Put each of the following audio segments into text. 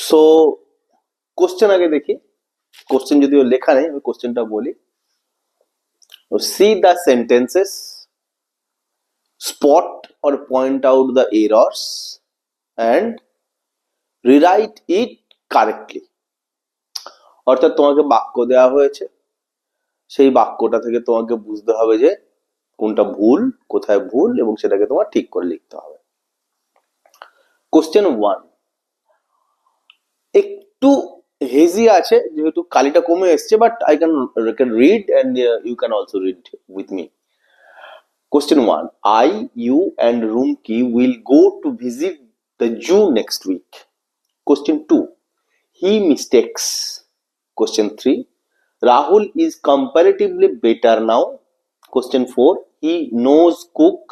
So question আগে দেখি। Question যদিও লেখা নেই, আমি কোশ্চেনটা বলি। C the sentences, spot or point out the errors and rewrite it correctly. অর্থাৎ তোমাকে বাক্য দেওয়া হয়েছে, সেই বাক্যটা থেকে তোমাকে বুঝতে হবে যে কোনটা ভুল, কোথায় ভুল, এবং সেটাকে তোমার ঠিক করে লিখতে হবে। কোশ্চেন 1 একটু হেজি আছে যেহেতু কালিটা কমে এসছে, but I can read and you can also read with me. Question 1. I, you and Rumki will go to visit the zoo next week. Question 2. He mistakes. Question 3. Rahul is comparatively better now. Question 4. He knows cook.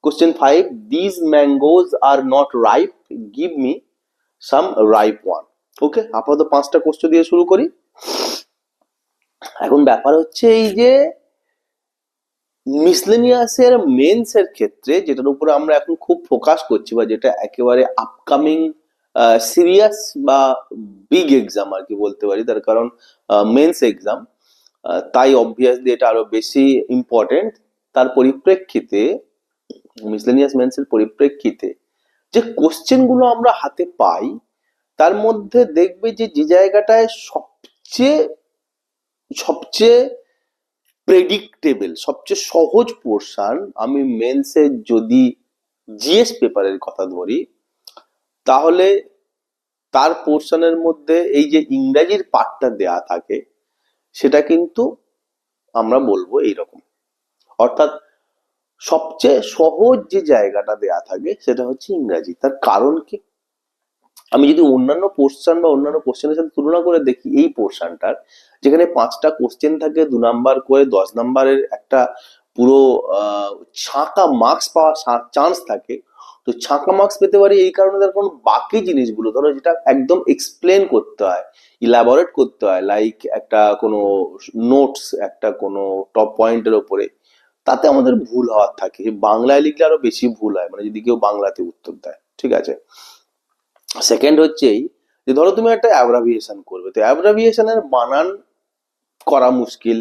Question 5. These mangoes are not ripe. Give me some ripe one. ওকে, আপাতত 5টা question দিয়ে শুরু করি। এখন ব্যাপার হচ্ছে এই যে মিসলেনিয়াসের মেন্সের ক্ষেত্রে যেটার উপরে আমরা এখন খুব ফোকাস করছি, বা যেটা একেবারে আপকামিং সিরিয়াস বা বিগ এক্সাম আর কি বলতে পারি, তার কারণ মেন্স এক্সাম, তাই অবভিয়াসলি এটা আরো বেশি ইম্পর্টেন্ট। তার পরিপ্রেক্ষিতে, মিসলেনিয়াস মেন্সের পরিপ্রেক্ষিতে যে কোশ্চেন গুলো আমরা হাতে পাই, তার মধ্যে দেখবে যে যে জায়গাটায় সবচেয়ে সবচেয়ে প্রেডিক্টেবল, সবচেয়ে সহজ পোর্শন, আমি মেন্সের যদি জিএস পেপারের কথা ধরি, তাহলে তার পোর্শনের মধ্যে এই যে ইংরাজির পার্টটা দেয়া থাকে, সেটা কিন্তু আমরা বলবো এইরকম। অর্থাৎ সবচেয়ে সহজ যে জায়গাটা দেয়া থাকে সেটা হচ্ছে ইংরাজি। তার কারণ কি, আমি যদি অন্যান্য পোর্শন বা অন্যান্য কোশ্চেনের সাথে তুলনা করে দেখি, এই পোর্শনটার যেখানে 5টা কোশ্চেন থাকে, 2 নাম্বার করে 10 নাম্বারের একটা পুরো ছাঁকা মার্কস পাওয়ার চান্স থাকে, তো ছাঁকা মার্কস পেতে পারি এই কারণে তার কারণ বাকি জিনিসগুলো ধরো যেটা একদম এক্সপ্লেন করতে হয়, ইলাবোরেট করতে হয়, লাইক একটা কোনো নোটস, একটা কোনো টপ পয়েন্টের ওপরে, তাতে আমাদের ভুল হওয়ার থাকে। বাংলায় লিখলে আরো বেশি ভুল হয়, মানে যদি কেউ বাংলাতে উত্তর দেয়, ঠিক আছে। সেকেন্ড হচ্ছে এই যে ধরো তুমি একটা অ্যাব্রাভিয়েশন করবে, তো অ্যাব্রাভিয়েশনের বানান করা মুশকিল,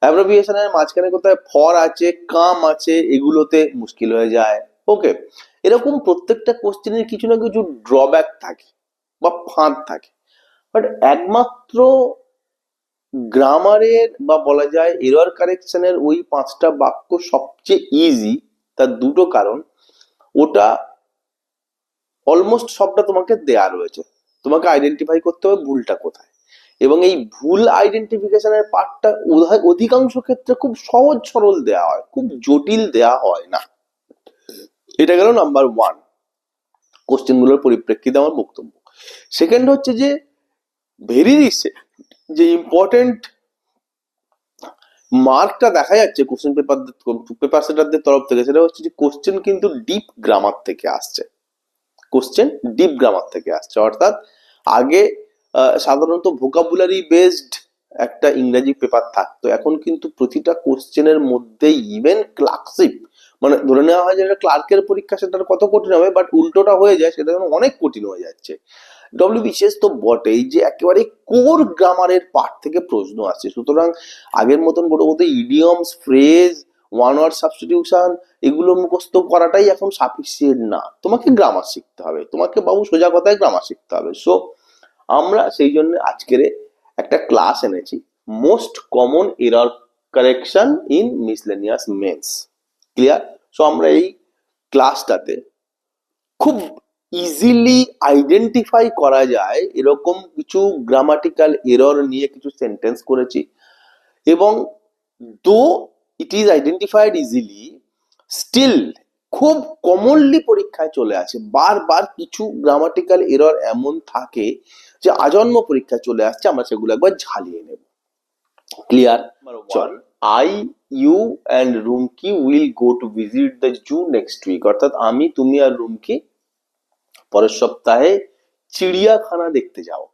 অ্যাব্রাভিয়েশনের মাঝখানে কোথায় ফর আছে, কাম আছে, এগুলোতে মুশকিল হয়ে যায়। ওকে, এরকম প্রত্যেকটা কোশ্চেনের কিছু না কিছু ড্রব্যাক থাকে বা ফাঁদ থাকে, বাট একমাত্র গ্রামারের বা বলা যায় এরর কারেকশনের ওই 5টা বাক্য সবচেয়ে ইজি। তার দুটো কারণ, ওটা অলমোস্ট সবটা তোমাকে দেয়া রয়েছে, তোমাকে আইডেন্টিফাই করতে হবে ভুলটা কোথায়, এবং এই ভুল আইডেন্টিফিকেশনের পার্টটা অধিকাংশ ক্ষেত্রে খুব সহজ সরল দেয়া হয়, খুব জটিল দেয়া হয় না। এটা গেল নাম্বার 1 কোশ্চেন গুলোর পরিপ্রেক্ষিতে আমার বক্তব্য। সেকেন্ড হচ্ছে যে ভেরি রিসেন্ট যে ইম্পর্টেন্ট মার্কটা দেখা যাচ্ছে কোশ্চেন পেপার সেটারদের তরফ থেকে, সেটা হচ্ছে যে কোশ্চেন কিন্তু ডিপ গ্রামার থেকে আসছে। কোশ্চেন ডিপ গ্রামার থেকে আসছে, অর্থাৎ আগে সাধারণত ভোকাবুলারি বেসড একটা ইংরেজি পেপার থাকতো, এখন কিন্তু প্রতিটা কোশ্চেনের মধ্যে ইভেন ক্লার্কশিপ, মানে ধরে নেওয়া হয় যে ক্লার্কের পরীক্ষা সেটার কত কঠিন হবে, বাট উল্টোটা হয়ে যায়, সেটা অনেক কঠিন হয়ে যাচ্ছে। ডব্লিউবিসিএস তো বটেই যে একেবারে কোর গ্রামারের পার্ট থেকে প্রশ্ন আসছে, সুতরাং আগের মতন বড় idioms, phrase, one word substitution এগুলো মুখস্থ করাটাই এখন সাফিসিয়েন্ট না, তোমাকে গ্রামার শিখতে হবে, তোমাকে বাবু সোজা কথায় গ্রামার শিখতে হবে। সো আমরা সেই জন্য আজকের একটা ক্লাস এনেছি, most common error correction in miscellaneous men's. Clear? So আমরা এই ক্লাসটাতে খুব ইজিলি আইডেন্টিফাই করা যায় এরকম কিছু গ্রামাটিক্যাল এরর নিয়ে কিছু সেন্টেন্স করেছি, এবং though it is identified easily, still খুব কমনলি পরীক্ষায় চলে আসে। বারবার কিছু গ্রামাটিক্যাল এরর এমন থাকে যে আজন্ম পরীক্ষায় চলে আসছে, আমরা সেগুলো একবার ঝালিয়ে নেব। ক্লিয়ার? চল, I, you and Rumki will go to visit the zoo next week, অর্থাৎ আমি, তুমি আর রুমকি পরের সপ্তাহে চিড়িয়াখানা দেখতে যাও।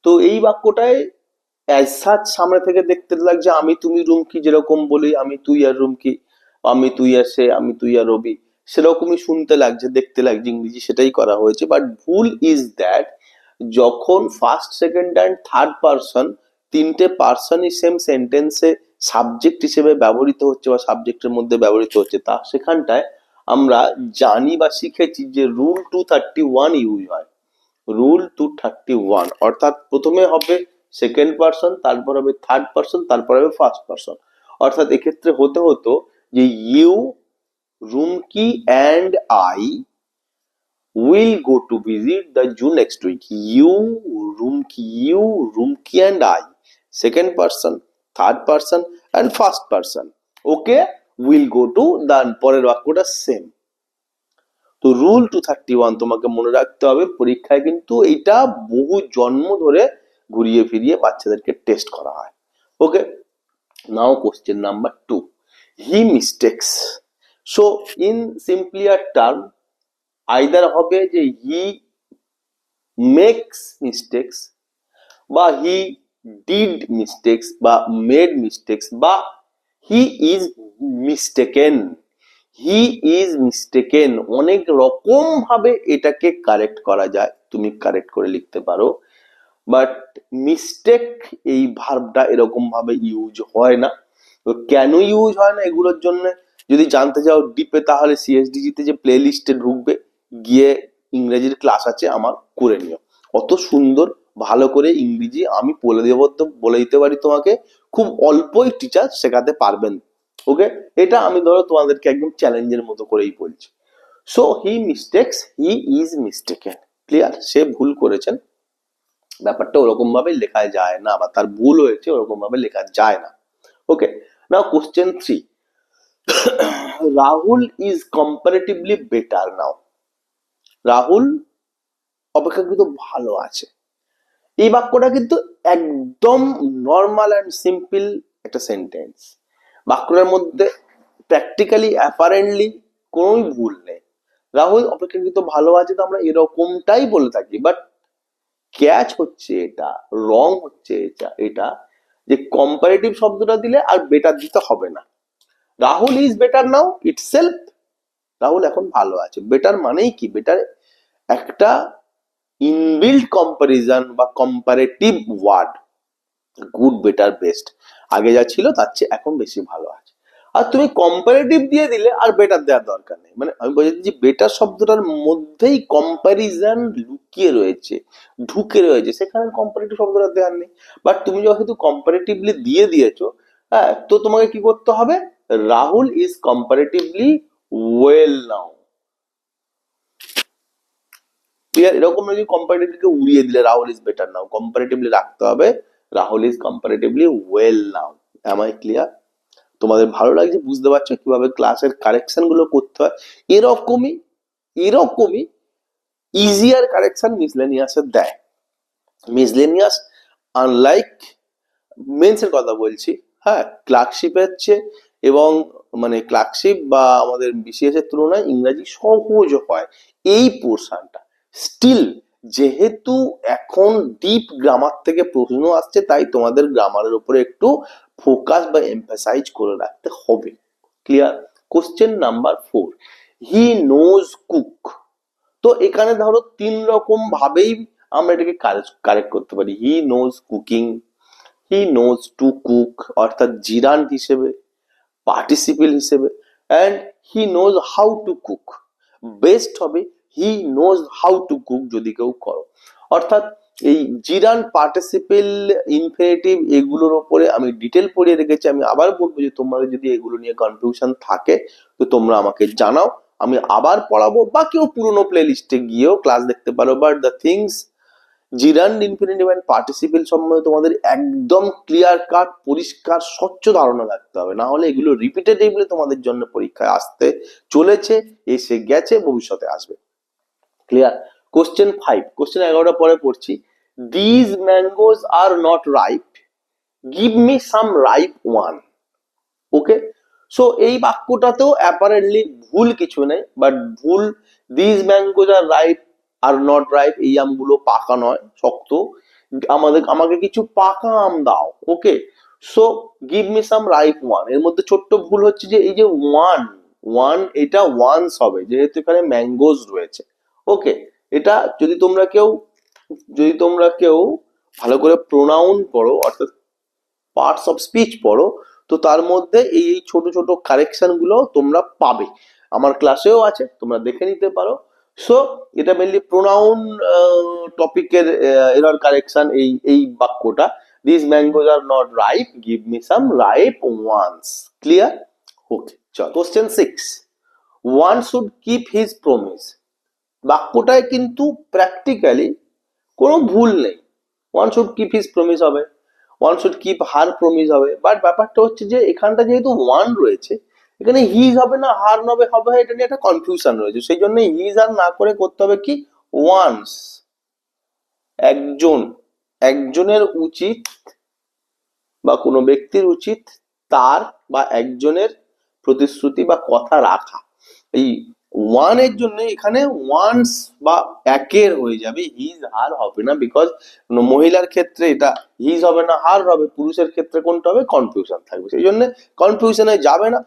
তো এই বাক্যটায় অ্যাজ সাচ সামনে থেকে দেখতে লাগছে আমি, তুমি, রুমকি, যেরকম বলি আমি, তুই আর রুমকি, আমি, তুই আর সে, আমি, তুই আর রবি, সেরকমই শুনতে লাগছে, দেখতে লাগছে, ইংরেজি সেটাই করা হয়েছে। বাট ভুল ইজ দ্যাট যখন first second and third person তিনটে পার্সনই সেম সেন্টেন্সে সাবজেক্ট হিসেবে ব্যবহৃত হচ্ছে বা সাবজেক্টের মধ্যে ব্যবহৃত হচ্ছে, তা সেখানটায় আমরা জানি বা শিখেছি যে রুল 231 ইউজ হয়। রুল 231 অর্থাৎ প্রথমে হবে সেকেন্ড পার্সন, তারপর হবে থার্ড পার্সন, তারপর হবে ফার্স্ট পার্সন। অর্থাৎ এক্ষেত্রে হতে হতো যে you, Rumki and I will go to visit the zoo next week. You, Roomki and I. Second person, third person and first person. Okay, will go to the পরের বাক্যটা same. তো রুল 231 তোমাকে মনে রাখতে হবে, পরীক্ষায় কিন্তু এটা বহু জন্ম ধরে ঘুরিয়ে ফিরিয়ে বাচ্চাদেরকে টেস্ট করা হয়। Okay, now question number 2, he mistakes. So in simpler term either হবে যে হি মেক্স মিস্টেক্স, বা হি ডিড মিস্টেক্স, বা মেড মিস্টেক্স, বা he is mistaken. He is mistaken অনেক রকম ভাবে এটাকে কারেক্ট করা যায়, তুমি কারেক্ট করে লিখতে পারো, বাট মিস্টেক এই ভার্বটা এরকম ভাবে ইউজ হয় না। তো কেন ইউজ হয় না এগুলোর জন্য যদি জানতে চাও ডিপে, তাহলে সিএসডিজি তে যে প্লে লিস্টে ঢুকবে, গিয়ে ইংরেজির ক্লাস আছে আমার, করে নিও। অত সুন্দর ভালো করে ইংরেজি আমি বলে দিতে পারি তোমাকে, খুব অল্পই টিচার শেখাতে পারবেন। ওকে, এটা আমি ধরো তোমাদেরকে একদম চ্যালেঞ্জের মতো করেই বলছি। So he mistakes, he is mistaken. Clear? সে ভুল করেছেন, ব্যাপারটা ওরকম ভাবে লেখা যায় না, বা তার ভুল হয়েছে ওরকম ভাবে লেখা যায় না। Okay, now question 3, Rahul is comparatively better now. Rahul অপেক্ষাকৃত ভালো আছে। এই বাক্যটা কিন্তু একদম নর্মাল অ্যান্ড সিম্পল একটা সেন্টেন্স। বাক্যটার মধ্যে প্র্যাকটিক্যালি অ্যাপারেন্টলি কোনো ভুল নেই। রাহুল অপেক্ষাকৃত ভালো আছে, তো আমরা এরকমটাই বলে থাকি, বাট ক্যাচ হচ্ছে এটা, রং হচ্ছে এটা যে কম্পারেটিভ শব্দটা দিলে আর বেটার দিতে হবে না। Rahul is better now itself, Rahul এখন ভালো আছে। বেটার মানেই কি? বেটার একটা ইনবিল্ট কম্পারিজন বা comparative word, good, better, best. আগে যা ছিল তার চেয়ে এখন বেশি ভালো আছে। আর তুমি কম্পারেটিভ দিয়ে দিলে আর বেটার দেওয়ার দরকার নেই। মানে আমি বলছি যে বেটার শব্দটার মধ্যেই কম্পারিজন লুকিয়ে রয়েছে, ঢুকে রয়েছে, সেখানে কম্পারেটিভ শব্দটা দেওয়ার নেই। বাট তুমি যেহেতু কম্পারেটিভলি দিয়ে দিয়েছো, হ্যাঁ, তো তোমাকে কি করতে হবে? Rahul is comparatively well now. Clear? এরকম নয় যে কম্পারেটিভলি উড়িয়ে দিলে Rahul is better now, comparatively রাখতে হবে Rahul is comparatively well now. Am I clear? তোমাদের ভালো লাগছে? বুঝতে পারছো কিভাবে ক্লাসের কারেকশন গুলো করতে হয়? এরকমই এরকমই ইজিয়ার কারেকশন মিসলেনিয়াসের দেয়। মিসলেনিয়াস আনলাইক মেন্সের কথা বলছি, হ্যাঁ, ক্লার্কশিপের চেয়ে এবং মানে ক্লার্কশিপ বা আমাদের বিসিএস এর তুলনায় ইংরাজি সহজ হয় এই পোর্শনটা। স্টিল যেহেতু এখন ডিপ গ্রামার থেকে প্রশ্ন আসছে, তাই তোমাদের গ্রামারের উপরে একটু ফোকাস বা এমফাসাইজ করে রাখতে হবে। Clear? Question number 4, he knows cook. তো এখানে ধরো 3 রকম ভাবেই আমরা এটাকে কারেক্ট করতে পারি। He knows cooking, he knows to cook অর্থাৎ জিরান্ট হিসেবে, পার্টিসিপেল হিসেবে, and he knows how to cook. Best হবে he knows how to cook যদি কেউ করো। অর্থাৎ এই জিরান্ট, পার্টিসিপেল, ইনফিনিটিভ এগুলোর উপরে আমি ডিটেল পড়িয়ে রেখেছি। আমি আবার বলবো যে তোমাদের যদি এগুলো নিয়ে কনফিউশন থাকে তো তোমরা আমাকে জানাও, আমি আবার পড়াবো, বা কেউ পুরোনো প্লে লিস্টে গিয়েও ক্লাস দেখতে পারো। But the things, gerund, infinitive and participle সম্বন্ধে তোমাদের একদম ক্লিয়ার কাট, পরিষ্কার, স্বচ্ছ ধারণা রাখতে হবে, না হলে এগুলো রিপিটেটিভলি তোমাদের জন্য পরীক্ষায় আসতে চলেছে, এসে গেছে, ভবিষ্যতে আসবে। ক্লিয়ার? কোশ্চেন 5, কোশ্চেন 11টা পরে পড়ছি। These mangoes are not ripe, give me some ripe one. Okay, so এই বাক্যটাতেও অ্যাপারেন্টলি ভুল কিছু নেই, বাট ভুল these mangoes are ripe are not ripe, এই আমগুলো পাকা নয়, শক্ত। আমাকে কিছু পাকা আম দাও। Okay, so give me some ripe one, এর মধ্যে ছোট্ট ভুল হচ্ছে যে এই যে ওয়ান, এটা ওয়ান্স হবে যেহেতু এখানে ম্যাঙ্গোজ রয়েছে। ওকে, এটা যদি তোমরা কেউ যদি তোমরা কেউ ভালো করে প্রোনাউন পড়ো অর্থাৎ পার্টস অফ স্পিচ পড়ো, তো তার মধ্যে এই ছোট ছোট কারেকশন গুলো তোমরা পাবে, আমার ক্লাসেও আছে, তোমরা দেখে নিতে পারো। সো এটা মেনলি প্রোনাউন টপিকের এরর কারেকশন। এই বাক্যটা, this mangoes are not ripe, give me some ripe ones. Clear? Okay, চল question 6, one should keep his promise. বাক্যটায় কিন্তু প্র্যাকটিক্যালি কোনো ভুল নেই, one should keep his promise হবে, one should keep her promise হবে, বাট ব্যাপারটা হচ্ছে যে এখানটা যেহেতু ওয়ান রয়েছে, এখানে হিজ হবে না হার হবে হবে, এটা নিয়ে একটা কনফিউশন রয়েছে। সেই জন্য হিজ আর না করে করতে হবে কি ওয়ান্স। একজন, একজনের উচিত বা কোনো ব্যক্তির উচিত তার বা একজনের প্রতিশ্রুতি বা কথা রাখা। এই ওয়ান এর জন্য এখানে ওয়ান্স বা একের হয়ে যাবে, হিজ হার হবে না, বিকজ মহিলার ক্ষেত্রে এটা হিজ হবে না হার হবে, পুরুষের ক্ষেত্রে কোনটা হবে, কনফিউশন থাকবে। সেই জন্য কনফিউশনে যাবে না,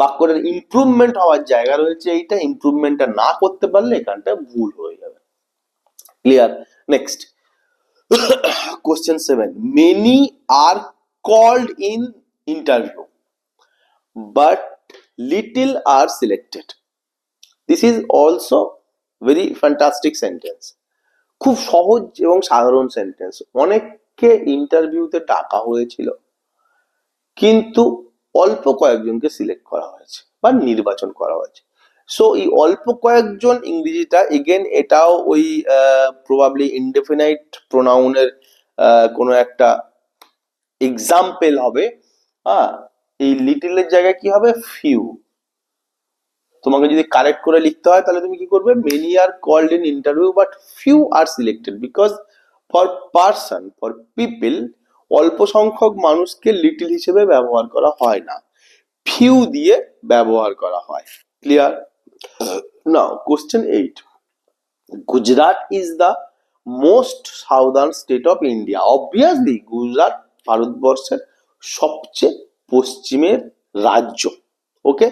বাক্যের ইমপ্রুভমেন্ট হওয়ার জায়গা রয়েছে, এইটা ইমপ্রুভমেন্টটা না করতে পারলে এখানটা ভুল হয়ে যাবে। Clear? Next question 7, many are called in interview but little are selected. This is also very fantastic sentence. খুব সহজ এবং সাধারণ সেন্টেন্স। অনেককে ইন্টারভিউতে ডাকা হয়েছিল কিন্তু অল্প কয়েকজনকে সিলেক্ট করা হয়েছে বা নির্বাচন করা হয়েছে। সো এই অল্প কয়েকজন ইংরেজিটা এগেন এটাও ওই প্রবাবলি ইনডেফিনাইট প্রোনাউনের কোনো একটা এক্সাম্পল হবে। হ্যাঁ, এই লিটলের জায়গায় কি হবে, ফিউ। তোমাকে যদি কারেক্ট করে লিখতে হয় তাহলে তুমি কি করবে, many are called in interview but few are selected, because for person, for people, অল্প সংখ্যক মানুষকে লিটল হিসেবে ব্যবহার করা হয় না, ফিউ দিয়ে ব্যবহার করা হয়। Clear? Now question 8, Gujarat is the most southern state of India. Obviously Gujarat ভারতবর্ষের সবচেয়ে পশ্চিমের রাজ্য। ওকে,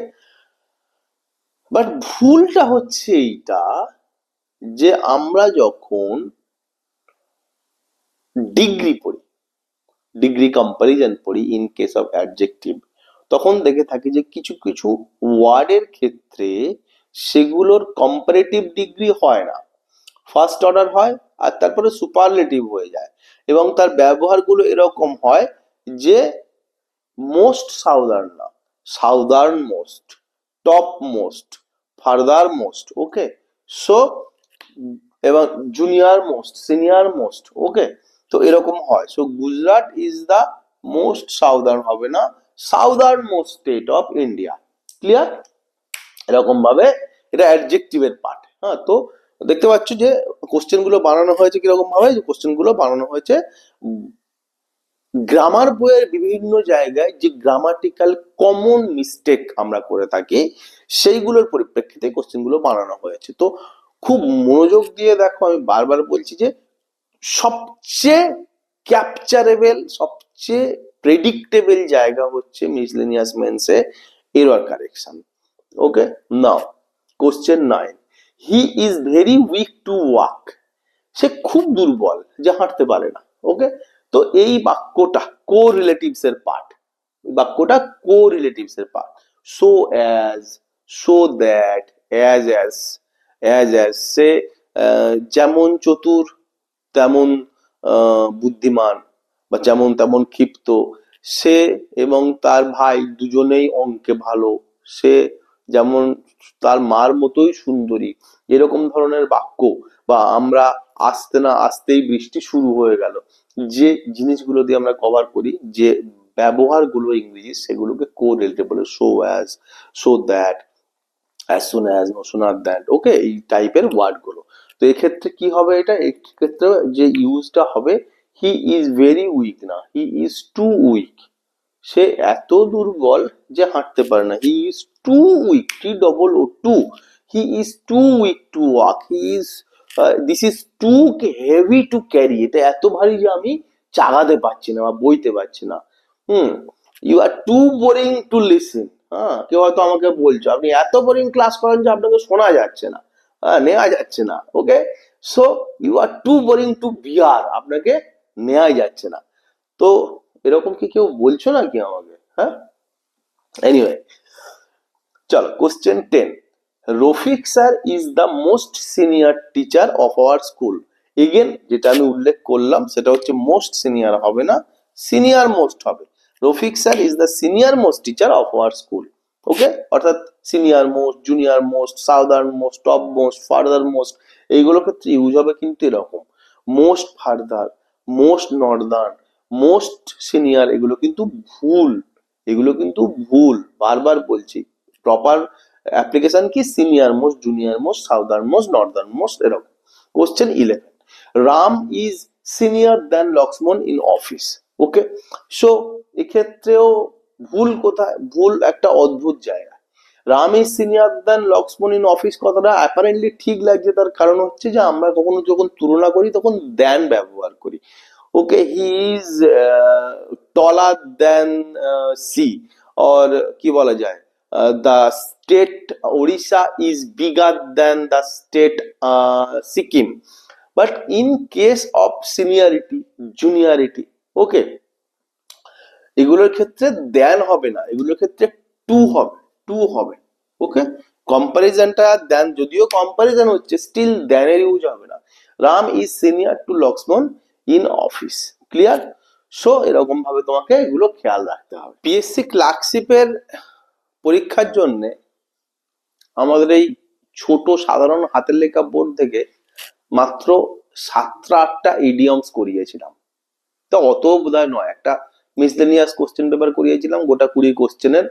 বাট ভুলটা হচ্ছে এইটা যে আমরা যখন ডিগ্রি পড়ি, ডিগ্রি কম্পারিজন পড়ি ইন কেস অফ অ্যাডজেক্টিভ, তখন দেখে থাকি যে কিছু কিছু ওয়ার্ডের ক্ষেত্রে সেগুলোর কম্পারেটিভ ডিগ্রি হয় না, ফার্স্ট অর্ডার হয় আর তারপরে সুপারলেটিভ হয়ে যায়, এবং তার ব্যবহারগুলো এরকম হয় যে মোস্ট সাউদার্ন না, southern most, top most, farther most. Okay, so এবং junior most, senior most. Okay, তো এরকম হয়। So Gujarat is the most southern হবে না, southern most state of India. Clear? এরকম ভাবে এটা অ্যাডজেক্টিভের পার্ট। হ্যাঁ, তো দেখতে পাচ্ছ যে কোশ্চেন গুলো বানানো হয়েছে কিরকম ভাবে, যে কোশ্চেন গুলো বানানো হয়েছে গ্রামার বইয়ের বিভিন্ন জায়গায় যে গ্রামাটিক্যাল কমন মিস্টেক আমরা করে থাকি সেইগুলোর পরিপ্রেক্ষিতে কোশ্চেন গুলো বানানো হয়েছে। তো খুব মনোযোগ দিয়ে দেখো, আমি বারবার বলছি যে সবচেয়ে ক্যাপচারেবল, সবচেয়ে প্রেডিক্টেবল জায়গা হচ্ছে মিসলেনিয়াস মেন্সে error correction. Okay, now question 9, he is very weak to walk. সে খুব দুর্বল, যে হাঁটতে পারে না। ওকে, তো এই বাক্যটা কো রিলেটিভস এর পার্ট, বাক্যটা কো রিলেটিভস এর part. So as, so that, as সে যেমন চতুর তেমন বুদ্ধিমান, বা যেমন তেমন ক্ষিপ্ত, সে এবং তার ভাই দুজনেই অঙ্কে ভালো, সে যেমন তার মার মতোই সুন্দরী, এরকম ধরনের বাক্য, বা আমরা আসতে না আসতেই বৃষ্টি শুরু হয়ে গেল, যে জিনিসগুলো দিয়ে আমরা কভার করি, যে ব্যবহারগুলো ইংরেজি, সেগুলোকে কো রিলেটিভ বলে। So as, so that, as soon as, no sooner that. Okay, এই টাইপের ওয়ার্ড গুলো। তো এক্ষেত্রে কি হবে, এটা এক্ষেত্রে যে ইউজটা হবে, হি ইজ ভেরি উইক না, হি ইজ টু উইক। সে এত দুর্বল যে হাঁটতে পারে না, he is too weak, T-double-O-2, he is too weak to walk, he is this is too heavy to carry, এটা এত ভারী যে আমি চাগাতে পারছি না বা বইতে পারছি না। You are too boring to listen. হ্যাঁ, কেউ হয়তো আমাকে বলছো আপনি এত বোরিং ক্লাস করেন যে আপনাকে শোনা যাচ্ছে না, নেওয়া যাচ্ছে না। Okay, so you are too boring to bear, আপনাকে নেওয়াই যাচ্ছে না। তো এরকম কি কেউ বলছো নাকি আমাকে? হ্যাঁ, এনিওয়ে, চলো question 10। Rafiq sir is the most senior teacher of our school. Again যেটা আমি উল্লেখ করলাম সেটা হচ্ছে মোস্ট সিনিয়র হবে না, সিনিয়র মোস্ট হবে। Rafiq sir is the senior most teacher of our school. Okay, অর্থাৎ senior most, junior most, southern most, top most, farther most, এইগুলো ক্ষেত্রে ইউজ হবে কিন্তু এরকম most farther, most northern, most senior, এগুলো কিন্তু ভুল। এগুলো কিন্তু ভুল, বারবার বলছি। প্রপার অ্যাপ্লিকেশন কি senior most, junior most, southern most, northern most, এরকম। Question 11। Ram is senior than Lakshman in office. Okay, so এক্ষেত্রেও ভুল কোথায়? ভুল একটা অদ্ভুত জায়গা। Ram is senior than Lakshman in office কথাটা অ্যাপারেন্টলি ঠিক লাগছে, তার কারণ হচ্ছে যে আমরা কখনো যখন তুলনা করি তখন দ্যান ব্যবহার করি। Okay, he is taller than she, or কি বলা যায়, the state Odisha is bigger than the state Sikkim. But in case of seniority, juniority, okay, এগুলোর ক্ষেত্রে দ্যান হবে না, এগুলোর ক্ষেত্রে টু হবে, টু হবে। ওকে, কম্পারিজনটা দ্যান, যদিও কম্পারিজন হচ্ছে, স্টিল দ্যানের ইউজ হবে না। Ram is senior to Lakshman in office. Clear? So এরকম ভাবে তোমাকে এগুলো খেয়াল রাখতে হবে। পিএসসি ক্লার্কশিপের পরীক্ষার জন্য আমাদের এই ছোট সাধারণ হাতের লেখা বোর্ড থেকে মাত্র 7টা 8টা ইডিয়মস করিয়েছিলাম। তো অত বোধহয় নয়, একটা মিসলেনিয়াস কোশ্চেন পেপার করিয়েছিলাম গোটা 20 কোশ্চেনের,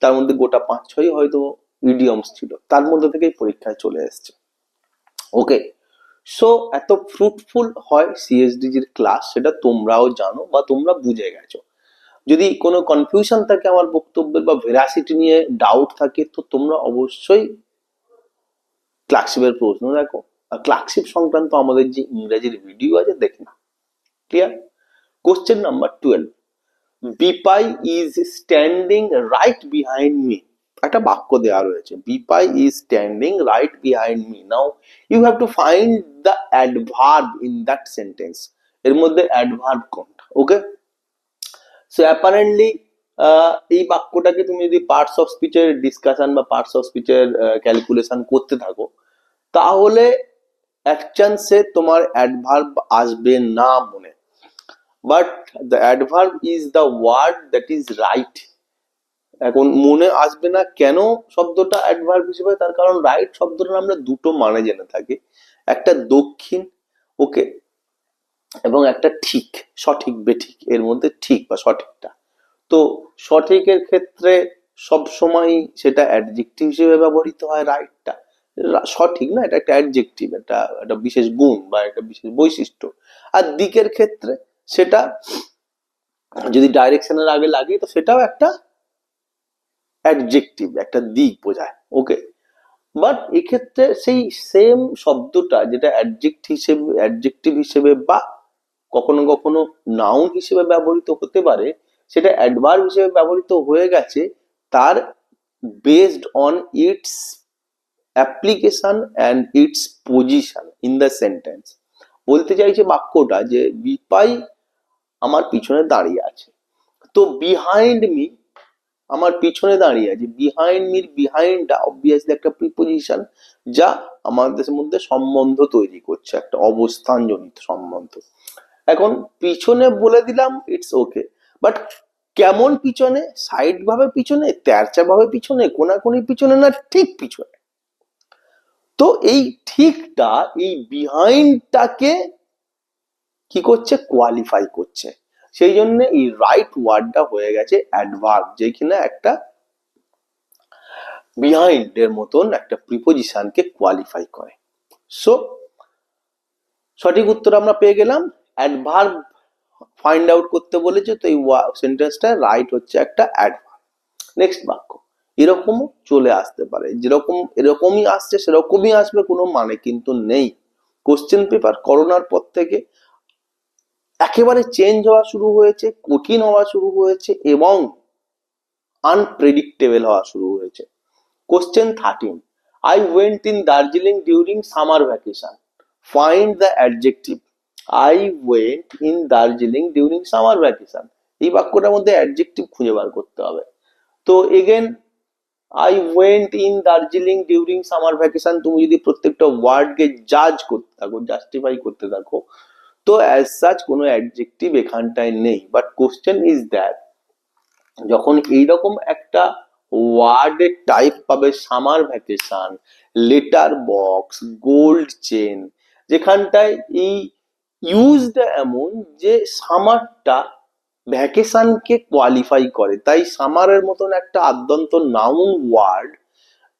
তার মধ্যে গোটা 5-6 হয়তো ইডিয়মস ছিল, তার মধ্যে থেকেই পরীক্ষায় চলে এসছে। ওকে, সো এত ফ্রুটফুল হয় সিএসডিজির ক্লাস, সেটা তোমরাও জানো বা তোমরা বুঝে গেছো। যদি কোনো কনফিউশন থাকে আমার বক্তব্যের বা ভেরাসিটি নিয়ে ডাউট থাকে, তো তোমরা অবশ্যই ক্লার্কশিপের প্রশ্ন দেখো, আর ক্লার্কশিপ সংক্রান্ত আমাদের যে ইংরেজির ভিডিও আছে দেখে নাও। ক্লিয়ার? Question number 12। বিপাই is standing right behind me. একটা বাক্য দেওয়া রয়েছে, বিপাই is standing right behind me. Now you have to find the adverb in that sentence. এর মধ্যে অ্যাডভার্ব কোনটা? ওকে, সো অ্যাপারেন্টলি এই বাক্যটাকে তুমি যদি পার্টস অফ স্পিচের ডিসকাশন বা পার্টস অফ স্পিচের ক্যালকুলেশন করতে থাকো, তাহলে এক চান্সে তোমার অ্যাডভার্ব আসবে না মনে। But the adverb is the word that is right. এখন মনে আসবে না কেন শব্দটা অ্যাডভার্ব হিসেবে? তার কারণ রাইট শব্দটা আমরা দুটো মানে জেনে থাকি, একটা দক্ষিণ, ওকে, এবং একটা ঠিক, সঠিক বেঠিক, এর মধ্যে ঠিক বা সঠিকটা। তো সঠিকের ক্ষেত্রে সব সময় সেটা অ্যাডজেক্টিভ হিসেবে ব্যবহৃত হয় রাইটটা। সঠিক না, এটা একটা অ্যাডজেক্টিভ, এটা একটা বিশেষ গুণ বা একটা বিশেষ বৈশিষ্ট্য। আর দিকের ক্ষেত্রে সেটা যদি ডাইরেকশনের আগে লাগে তো সেটাও একটা অ্যাডজেক্টিভ, একটা দিক বোঝায়। ওকে, বাট এক্ষেত্রে সেই সেম শব্দটা যেটা অ্যাডজেক্টিভ হিসেবে বা কখনো কখনো নাউন হিসেবে ব্যবহৃত হতে পারে, সেটা অ্যাডভার্ব হিসেবে ব্যবহৃত হয়ে গেছে তার based on it's application and it's position in the sentence. বলতে চাইছে বাক্যটা যে বিপাই আমার পিছনে দাঁড়িয়ে আছে, তো বিহাইন্ড মি আমার পিছনে দাঁড়িয়ে আছে। বিহাইন্ড মির বিহাইন্ডটা অবভিয়াসলি একটা প্রিপোজিশন, যা আমাদের মধ্যে সম্বন্ধ তৈরি করছে, একটা অবস্থান জনিত সম্বন্ধ। এখন পিছনে বলে দিলাম, ইটস ওকে, বাট কেমন পিছনে? সাইড ভাবে পিছনে, তেরচা ভাবে পিছনে, কোনাকুনি পিছনে, না ঠিক পিছনে? তো এই ঠিকটা, এই বিহাইন্ডটাকে কি করছে? কোয়ালিফাই করছে। সেই জন্য এই রাইট ওয়ার্ডটা হয়ে গেছে অ্যাডভার্ব, যেখানে একটা বিহাইন্ড এর মতন একটা প্রিপোজিশনকে কোয়ালিফাই করে। সো সঠিক উত্তর আমরা পেয়ে গেলাম। অ্যাডভার্ব ফাইন্ড আউট করতে বলেছে, তো এই সেন্টেন্সটা রাইট হচ্ছে একটা অ্যাডভার্ব। নেক্সট বাক্য এরকমও চলে আসতে পারে, যেরকম এরকমই আসছে সেরকমই আসবে, কোনো মানে কিন্তু নেই। কোশ্চেন পেপার করোনার পর থেকে একেবারে চেঞ্জ হওয়া শুরু হয়েছে, কঠিন হওয়া শুরু হয়েছে এবং আনপ্রেডিক্টেবল হওয়া শুরু হয়েছে। Question 13। I went in Darjeeling during summer vacation. Find the adjective I went in Darjeeling during summer vacation. এই বাক্যটার মধ্যে অ্যাডজেক্টিভ খুঁজে বার করতে হবে। তো again I went in Darjeeling during summer vacation, তুমি যদি প্রত্যেকটা ওয়ার্ডকে জাজ করতে থাকো, জাস্টিফাই করতে থাকো, তো অ্যাজ সাচ কোনো অ্যাডজেক্টিভ এখানটায় নেই। বাট কোশ্চেন ইজ দ্যাট যখন এইরকম একটা ওয়ার্ডের টাইপ পাবে, summer vacation, letter box, gold chain, যেখানটায় এই ইউজটা এমন যে সামারটা ভ্যাকেশনকে কোয়ালিফাই করে, তাই সামারের মতন একটা আদ্যন্ত নাউন ওয়ার্ড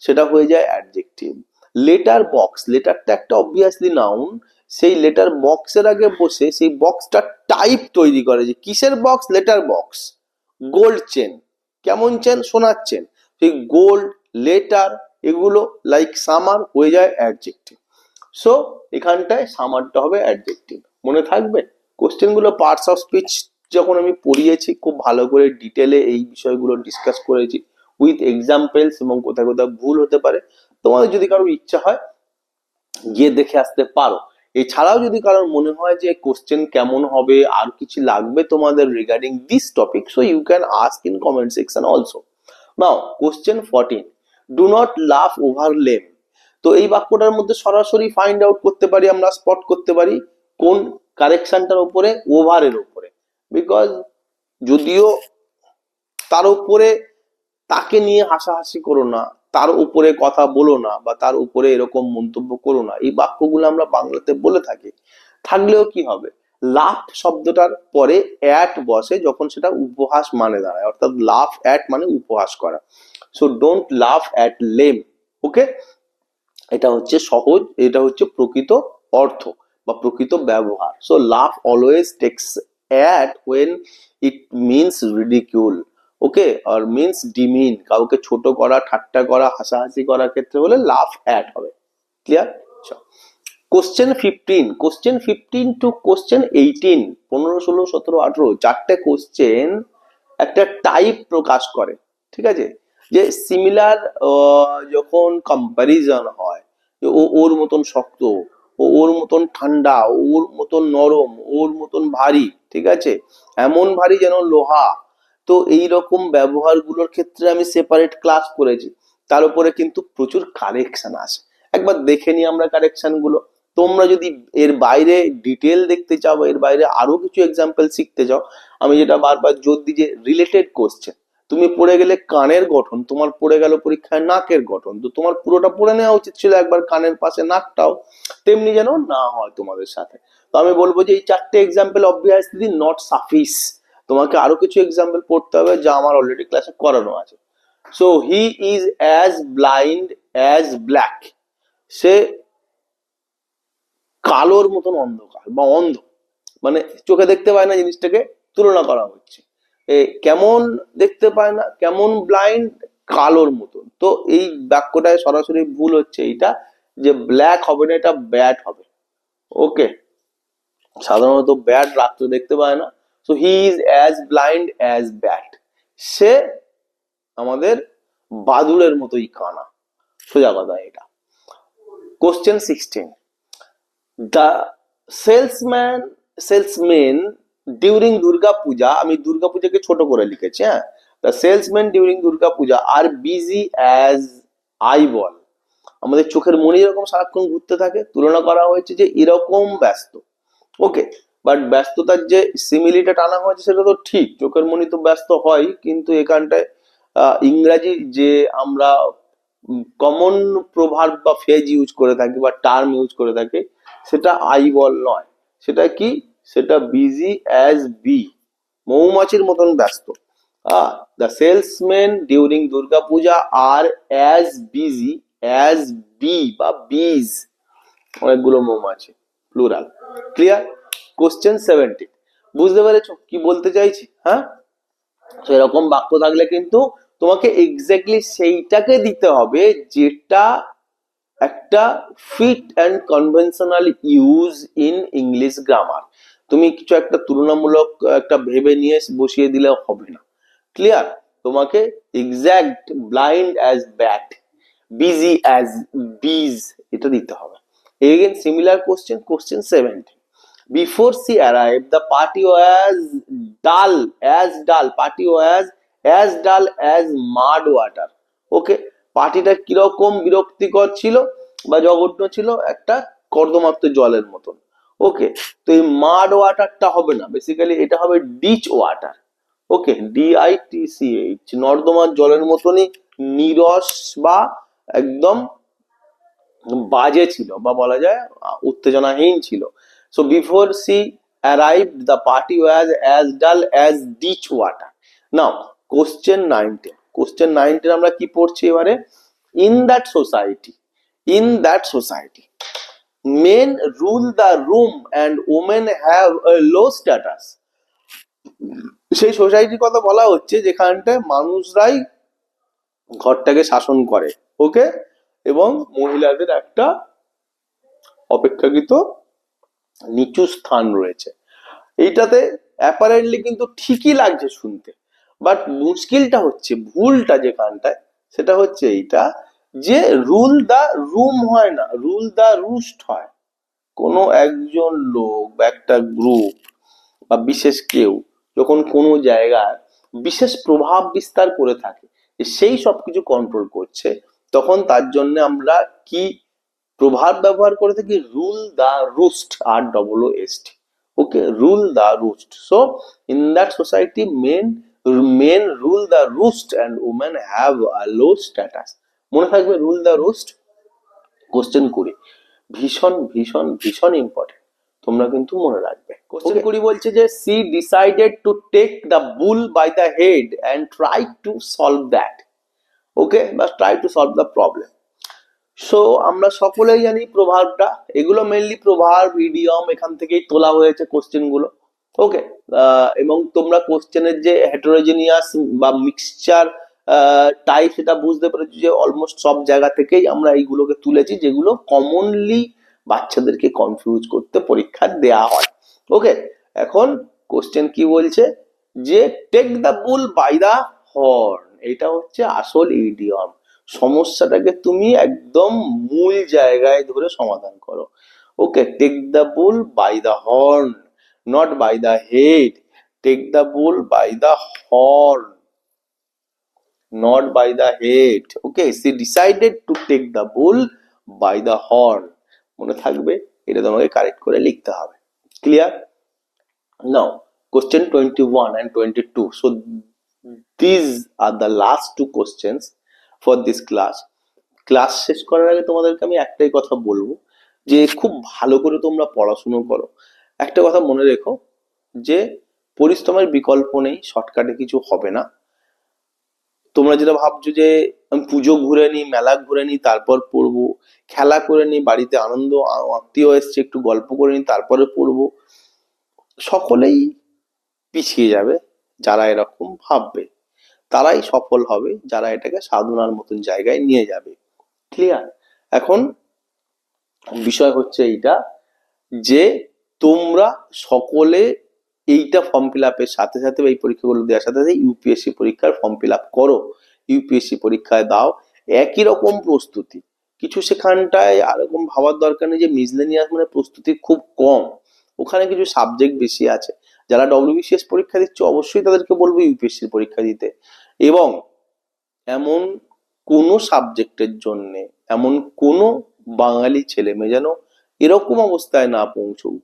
সেটা হয়ে যায় অ্যাডজেক্টিভ। লেটার বক্স, লেটারটা একটা অবভিয়াসলি নাউন, সেই লেটার বক্সের আগে বসে সেই বক্সটা টাইপ তৈরি করে, যে কিসের box? Letter box. Gold chain, কেমন চেন? সোনার চেন। সেই গোল্ড, লেটার, এগুলো লাইক সামার হয়ে যায় অ্যাডজেক্টিভ। সো এখানটায় সামারটা হবে অ্যাডজেক্টিভ। মনে থাকবে কোশ্চেন গুলো পার্টস অফ স্পিচ যখন আমি পড়িয়েছি, খুব ভালো করে ডিটেলে এই বিষয়গুলো ডিসকাস করেছি উইথ এক্সাম্পলস, এবং কোথায় কোথায় ভুল হতে পারে তোমাদের যদি কারোর ইচ্ছা হয় গিয়ে দেখে আসতে পারো। এছাড়াও যদি কারোর মনে হয় যে কোশ্চেন কেমন হবে, আর কিছু লাগবে তোমাদের regarding this topic, so you can ask in comment section also. Now question 14, do not laugh over lame. তো এই বাক্যটার মধ্যে সরাসরি ফাইন্ড আউট করতে পারি, আমরা স্পট করতে পারি কোন কারেকশনটার উপরে, ওভারের উপরে। বিকজ যদিও তার উপরে তাকে নিয়ে হাসাহাসি করো না, তার উপরে কথা বলো না, বা তার উপরে এরকম মন্তব্য করো না, এই বাক্যগুলো আমরা বাংলাতে বলে থাকি। থাকলেও কি হবে, লাফ শব্দটার পরে অ্যাট বসে যখন সেটা উপহাস মানে দাঁড়ায়, অর্থাৎ লাফ অ্যাট মানে উপহাস করা। So don't laugh at lame. Okay, এটা হচ্ছে সহজ, এটা হচ্ছে প্রকৃত অর্থ বা প্রকৃত ব্যবহার। So laugh always takes at when it means ridicule, okay, আর মিনস ডিমিন, কাউকে ছোট করা, ঠাট্টা করা, হাসাহাসি করার ক্ষেত্রে হলে লাফ অ্যাট হবে। Clear? Question 15, question 15 to question 18, 15, 16, 17, 18, চারটে কোশ্চেন একটা টাইপ প্রকাশ করে। ঠিক আছে, যে সিমিলার যখন কম্পারিজন হয়, যে ও ওর মতন শক্ত, ও ওর মতন ঠান্ডা, ওর মতন নরম, ওর মতন ভারী, ঠিক আছে, এমন ভারী যেন লোহা। তো এই রকম ব্যবহারগুলোর ক্ষেত্রে আমি সেপারেট ক্লাস করেছি, তার উপরে কিন্তু প্রচুর কারেকশন আছে। একবার দেখে নিই আমরা কারেকশন গুলো। তোমরা যদি এর বাইরে ডিটেল দেখতে চাও, এর বাইরে আরো কিছু এক্সাম্পল শিখতে চাও, আমি যেটা বারবার জোর দিই যে রিলেটেড কোশ্চেন। তুমি পড়ে গেলে কানের গঠন, তোমার পড়ে গেল পরীক্ষায় নাকের গঠন, তো তোমার পুরোটা পড়ে নেওয়া উচিত ছিল একবার কানের পাশে নাকটাও, তেমনি যেন না হয় তোমাদের সাথে। তো আমি বলবো যে এই চারটে এক্সাম্পল অবভিয়াসলি নট সাফিস, তোমাকে আরো কিছু এক্সাম্পল পড়তে হবে যা আমার অলরেডি ক্লাসে করানো আছে। So he is as blind as black, সে কালোর মতন অন্ধকার বা অন্ধ, মানে চোখে দেখতে পায় না জিনিসটাকে তুলনা করা হচ্ছে। কেমন দেখতে পায় না, কেমন ব্লাইন্ড, কালোর মতন। তো এই বাক্যটায় সরাসরি ভুল হচ্ছে এইটা, যে ব্ল্যাক হবে না, এটা ব্যাট হবে। ওকে, সাধারণত ব্যাট রাত্রে দেখতে পায় না। So he is as blind as bat, সে আমাদের বাদুড়ের মতোই কানা, সোজা কথা এটা। Question 16, the salesman during Durga puja, আমি দুর্গা পূজাকে ছোট করে লিখেছি, হ্যাঁ, the salesman during Durga Puja are busy as eyeball, আমাদের চোখের মনি যেরকম সারাক্ষণ ঘুরতে থাকে, তুলনা করা হয়েছে যে এরকম ব্যস্ত। ওকে, বাট ব্যস্ততার যে সিমিলিটা টানা হয়েছে সেটা তো ঠিক, চোখের মনি তো ব্যস্ত হয়, কিন্তু এখানটায় ইংরাজি যে আমরা কমন প্রভার্ব বা ফ্রেজ ইউজ করে থাকি বা টার্ম ইউজ করে থাকি, সেটা আই বল নয়, সেটা কি, সেটা বিজি অ্যাজ বি, মৌমাছির মতন ব্যস্ত। The salesman during Durga Puja are as busy as bee বা বিজ, অনেকগুলো মৌমাছি, প্লুরাল। ক্লিয়ার? কোশ্চেন 17, বুঝতে পেরেছো কি বলতে চাইছি? হ্যাঁ, তো এরকম বাক্য থাকলে কিন্তু তোমাকে এক্স্যাক্টলি সেইটাকে দিতে হবে যেটা একটা fit and conventional use in English grammar. তুমি কিছু একটা তুলনামূলক একটা ভেবে নিয়ে বসিয়ে দিলে হবে না। ক্লিয়ার? তোমাকে exact blind as bat, busy as বিজ, এটা দিতে হবে। Again, similar question, question 17. Before she arrived, the party was party was as dull as mud water. ওকে, পার্টিটা কিরকম বিরক্তিকর ছিল বা জঘন্য ছিল, একটা কর্দমাক্ত জলের মতন। ওকে, তো এই মাড ওয়াটারটা হবে না, বেসিক্যালি এটা হবে ডিচ ওয়াটার। ওকে, DITCH, নর্দমার জলের মতনই নিরস বা একদম বাজে ছিল, বা বলা যায় উত্তেজনাহীন ছিল। So before she arrived the party was as dull as ditch water. Now question 19 আমরা কি পড়ছি এবারে? In that society men rule the room and women have a low status. সেই সোসাইটির কথা বলা হচ্ছে যেখানটায় মানুষরাই ঘরটাকে শাসন করে। ওকে, এবং মহিলাদের একটা অপেক্ষাকৃত নিচু স্থান রয়েছে। এইটাতে অ্যাপারেন্টলি কিন্তু ঠিকই লাগছে শুনতে, বাট মুশকিলটা হচ্ছে, ভুলটা যেখানটায়, সেটা হচ্ছে এইটা যে রুল দা রুম হয় না, রুল দা রুস্ট হয়। কোনো একজন লোক বা একটা গ্রুপ বা বিশেষ কেউ যখন কোনো জায়গায় বিশেষ প্রভাব বিস্তার করে থাকে, সেই সবকিছু কন্ট্রোল করছে, তখন তার জন্য আমরা কি প্রভাব ব্যবহার করে থাকি? Rule the roost, ROOST। Okay, rule the roost. So in that society men rule the roost and women have a low status। মনে থাকবে, রুল দা রুস্ট। কোশ্চেন 20, ভীষণ ভীষণ ভীষণ ইম্পর্টেন্ট, তোমরা কিন্তু মনে রাখবে। কোশ্চেন 20 বলছে যে she decided to take the bull by the head and try to solve that. Okay, বা try to solve the problem. So আমরা সকলেই জানি প্রভাবটা, এগুলো মেনলি প্রভাব, ইডিয়ম, এখান থেকেই তোলা হয়েছে কোশ্চেন গুলো। ওকে, এবং তোমরা কোশ্চেনের যে হেটেরোজেনিয়াস বা মিক্সচার টাইপ, সেটা বুঝতে পেরেছি যে অলমোস্ট সব জায়গা থেকেই আমরা এইগুলোকে তুলেছি, যেগুলো কমনলি বাচ্চাদেরকে কনফিউজ করতে পরীক্ষা দেয়া হয়। ওকে, এখন কোশ্চেন কি বলছে যে take the bull by the horn, এটা হচ্ছে আসল ইডিয়ম। সমস্যাটাকে তুমি একদম মূল জায়গায় ধরে সমাধান করো। Okay, take the bull by the horn, not by the head. Take the bull by the horn, not by the head. Okay, she decided to take the bull by the horn। মনে থাকবে, এটা তোমাকে correct করে লিখতে হবে। Clear? Now question 21 and 22। So these are the last two questions for this class। Class শেষ করার আগে তোমাদেরকে আমি একটাই কথা বলবো, যে খুব ভালো করে তোমরা পড়াশুনো করো। একটা কথা মনে রেখো যে পরিশ্রমের বিকল্প নেই, শর্টকাটে কিছু হবে না। তোমরা যেটা ভাবছো যে আমি পুজো ঘুরে নি, মেলা ঘুরে নি, তারপর পড়বো, খেলা করে নি, বাড়িতে আনন্দ, আত্মীয় এসছে একটু গল্প করে নি, তারপরে পড়বো, সকলেই পিছিয়ে যাবে। যারা এরকম ভাববে তারাই সফল হবে, যারা এটাকে সাধনার মতন জায়গায় নিয়ে যাবে। ক্লিয়ার? এখন বিষয় হচ্ছে এইটা যে তোমরা সকলে এইটা ফর্ম ফিল আপের সাথে সাথে, এই পরীক্ষাগুলো দেওয়ার সাথে সাথে ইউপিএসসি পরীক্ষার ফর্ম ফিল আপ করো, ইউপিএসসি পরীক্ষায় দাও। একই রকম প্রস্তুতি, কিছু সেখানটায় আরকম ভাবার দরকার নেই যে মিসলেনিয়াস মানে প্রস্তুতি খুব কম, ওখানে কিছু সাবজেক্ট বেশি আছে। যারা ডব্লিউবিসিএস পরীক্ষা দিচ্ছে অবশ্যই তাদেরকে বলবো ইউপিএসসির পরীক্ষা দিতে, এবং এমন কোনো সাবজেক্টের জন্য এমন কোনো বাঙালি ছেলে মেয়ে যেন এরকম অবস্থায় না পৌঁছুক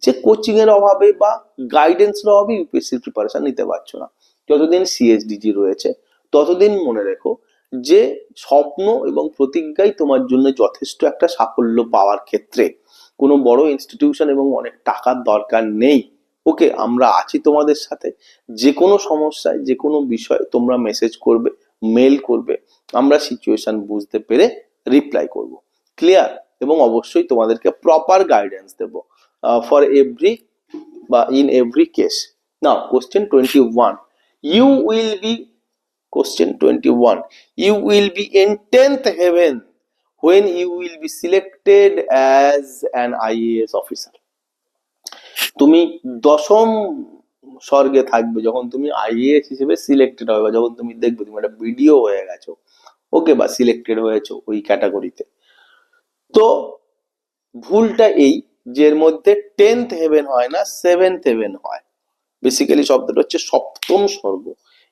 যে কোচিং এর অভাবে বা গাইডেন্সের অভাবে ইউপিএসসির প্রিপারেশন নিতে পারছো না। যতদিন সিএসডিজি রয়েছে ততদিন মনে রেখো যে স্বপ্ন এবং প্রতিজ্ঞাই তোমার জন্য যথেষ্ট একটা সাফল্য পাওয়ার ক্ষেত্রে। কোনো বড় ইনস্টিটিউশন এবং অনেক টাকার দরকার নেই। ওকে, আমরা আছি তোমাদের সাথে। যে কোনো সমস্যায়, যে কোনো বিষয়ে তোমরা মেসেজ করবে, মেল করবে, আমরা সিচুয়েশন বুঝতে পেরে রিপ্লাই করব। ক্লিয়ার? এবং অবশ্যই তোমাদেরকে প্রপার গাইডেন্স দেব ফর এভরি বা in every case. Now question 21, you will be, question 21, you will be in 10th heaven when you will be selected as an IAS officer। তুমি দশম স্বর্গে থাকবে যখন তুমি আইএএস হিসেবে সিলেক্টেড হবে, যখন তুমি দেখবে তুমি একটা ভিডিও হয়ে গেছো, ওকে, বা সিলেক্টেড হয়েছো ওই ক্যাটাগরিতে। তো ভুলটা এই যে এর মধ্যে 10th হেভেন হয় না, 7th হেভেন হয়। বেসিক্যালি শব্দটা হচ্ছে সপ্তম স্বর্গ।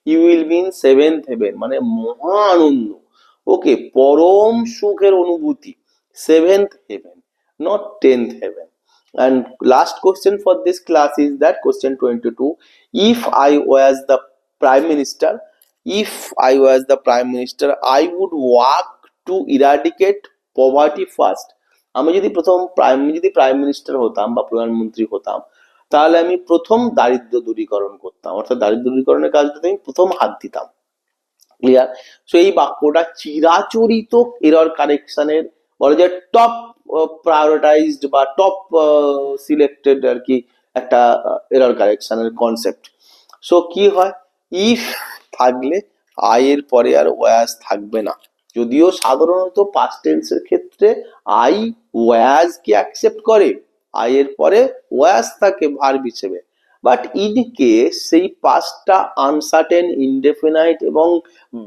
You will be in 7th heaven, মানে মহা আনন্দ, ওকে, পরম সুখের অনুভূতি, 7th heaven, not 10th heaven. And last question for this class is that question 22. If I was the prime minister, if I was the prime minister, I would work to eradicate poverty first. আমি যদি prime minister হতাম বা প্রধানমন্ত্রী হতাম, তাহলে আমি প্রথম দারিদ্র দূরীকরণ করতাম, অর্থাৎ দারিদ্র দূরীকরণের কাজটাতে আমি প্রথম হাত দিতাম। ক্লিয়ার? সো এই বাক্যটা চিরাচরিত এরর কারেকশনের বলে যে টপ প্রায়োরিটাইজড বা টপ সিলেক্টেড আর কি একটা এরর কারেকশনের কনসেপ্ট। সো কি হয়, ইফ থাকলে আই এর পরে আর ওয়াজ থাকবে না, যদিও সাধারণত পাস্ট টেন্সের ক্ষেত্রে আই ওয়াজ কে অ্যাকসেপ্ট করে, আই এর পরে ওয়াজ থাকে ভার্ব হিসেবে, বাট ইন কেস সেই পাস্টটা আনসার্টেন, ইনডেফিনাইট এবং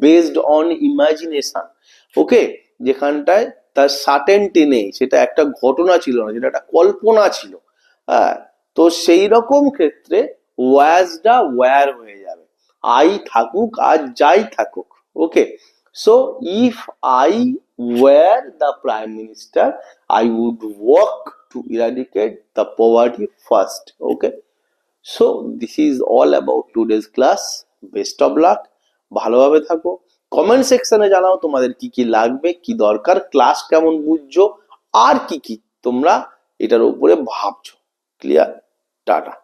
বেসড অন ইমাজিনেশন, ওকে, যেখানটায় তার সার্টেনটি নেই, সেটা একটা ঘটনা ছিল না, সেটা একটা কল্পনা ছিল, হ্যাঁ, তো সেই রকম ক্ষেত্রে ওয়াজটা ওয়্যার হয়ে যাবে, আই থাকুক আর যাই থাকুক, okay. So if I were the prime minister, I would work to eradicate the poverty first, okay. So this is all about today's class. Best of luck, ভালোভাবে থাকো, কমেন্ট সেকশনে জানাও তোমাদের কি কি লাগবে, কি দরকার, ক্লাস কেমন বুঝছো, আর কি কি তোমরা এটার উপরে ভাবছো। ক্লিয়ার? টাটা।